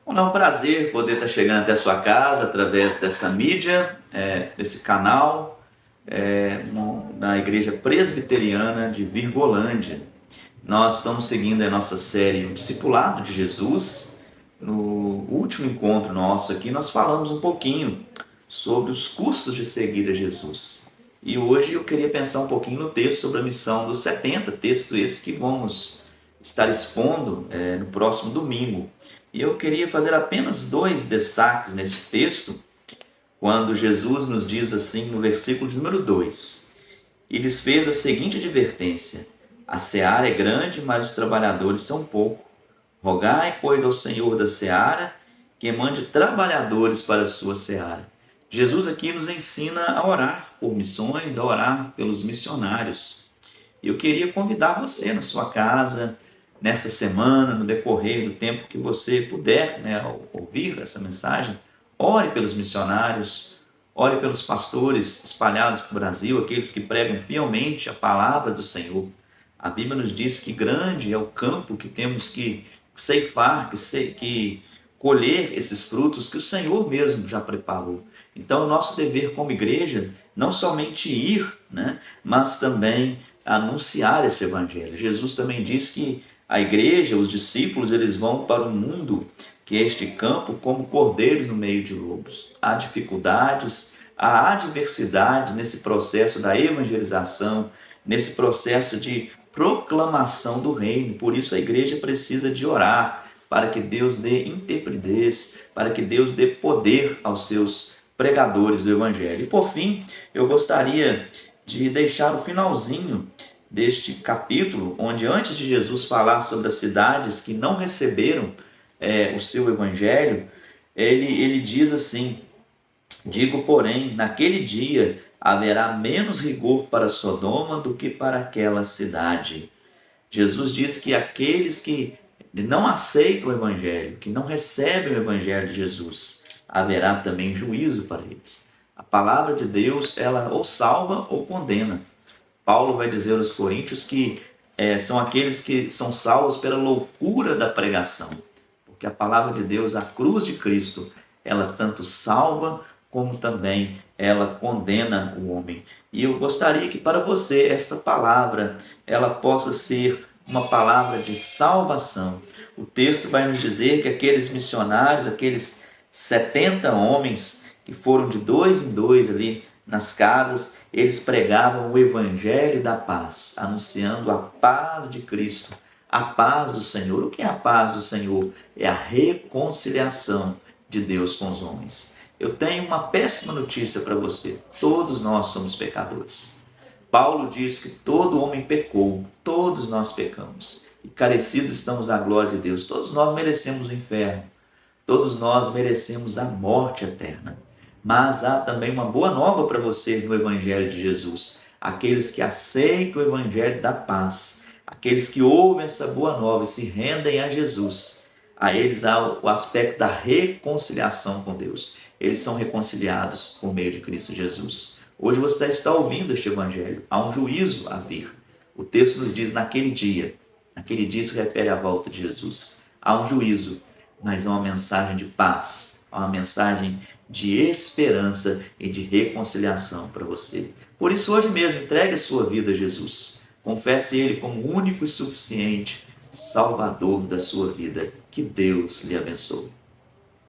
Bom, é um prazer poder estar chegando até a sua casa através dessa mídia, desse canal, na Igreja Presbiteriana de Virgolândia. Nós estamos seguindo a nossa série O Discipulado de Jesus. No último encontro nosso aqui, nós falamos um pouquinho sobre os custos de seguir a Jesus. E hoje eu queria pensar um pouquinho no texto sobre a missão dos 70, texto esse que vamos estar expondo no próximo domingo. E eu queria fazer apenas dois destaques nesse texto, quando Jesus nos diz assim no versículo de número 2. E lhes fez a seguinte advertência: a seara é grande, mas os trabalhadores são poucos. Rogai, pois, ao Senhor da seara que mande trabalhadores para a sua seara. Jesus aqui nos ensina a orar por missões, a orar pelos missionários. Eu queria convidar você na sua casa, nessa semana, no decorrer do tempo que você puder, ouvir essa mensagem, ore pelos missionários, ore pelos pastores espalhados pelo Brasil, aqueles que pregam fielmente a palavra do Senhor. A Bíblia nos diz que grande é o campo que temos que ceifar, que colher esses frutos que o Senhor mesmo já preparou. Então, o nosso dever como igreja, não somente ir, mas também anunciar esse evangelho. Jesus também diz que a igreja, os discípulos, eles vão para o mundo, que é este campo, como cordeiros no meio de lobos. Há dificuldades, há adversidade nesse processo da evangelização, nesse processo de proclamação do reino. Por isso a igreja precisa de orar, para que Deus dê intrepidez, para que Deus dê poder aos seus pregadores do evangelho. E por fim, eu gostaria de deixar o finalzinho deste capítulo, onde antes de Jesus falar sobre as cidades que não receberam o seu evangelho, ele diz assim: digo, porém, naquele dia haverá menos rigor para Sodoma do que para aquela cidade. Jesus diz que aqueles que não aceitam o evangelho, que não recebem o evangelho de Jesus, haverá também juízo para eles. A palavra de Deus, ela ou salva ou condena. Paulo vai dizer aos Coríntios que são aqueles que são salvos pela loucura da pregação, porque a palavra de Deus, a cruz de Cristo, ela tanto salva como também ela condena o homem. E eu gostaria que para você esta palavra ela possa ser uma palavra de salvação. O texto vai nos dizer que aqueles missionários, aqueles 70 homens que foram de dois em dois ali nas casas, eles pregavam o evangelho da paz, anunciando a paz de Cristo, a paz do Senhor. O que é a paz do Senhor? É a reconciliação de Deus com os homens. Eu tenho uma péssima notícia para você: todos nós somos pecadores. Paulo diz que todo homem pecou, todos nós pecamos, e carecidos estamos da glória de Deus. Todos nós merecemos o inferno, todos nós merecemos a morte eterna. Mas há também uma boa nova para você no Evangelho de Jesus. Aqueles que aceitam o Evangelho da paz, aqueles que ouvem essa boa nova e se rendem a Jesus, a eles há o aspecto da reconciliação com Deus. Eles são reconciliados por meio de Cristo Jesus. Hoje você está ouvindo este Evangelho. Há um juízo a vir. O texto nos diz naquele dia se refere à volta de Jesus. Há um juízo, mas há uma mensagem de paz, há uma mensagem de esperança e de reconciliação para você. Por isso, hoje mesmo, entregue a sua vida a Jesus. Confesse Ele como o único e suficiente Salvador da sua vida. Que Deus lhe abençoe.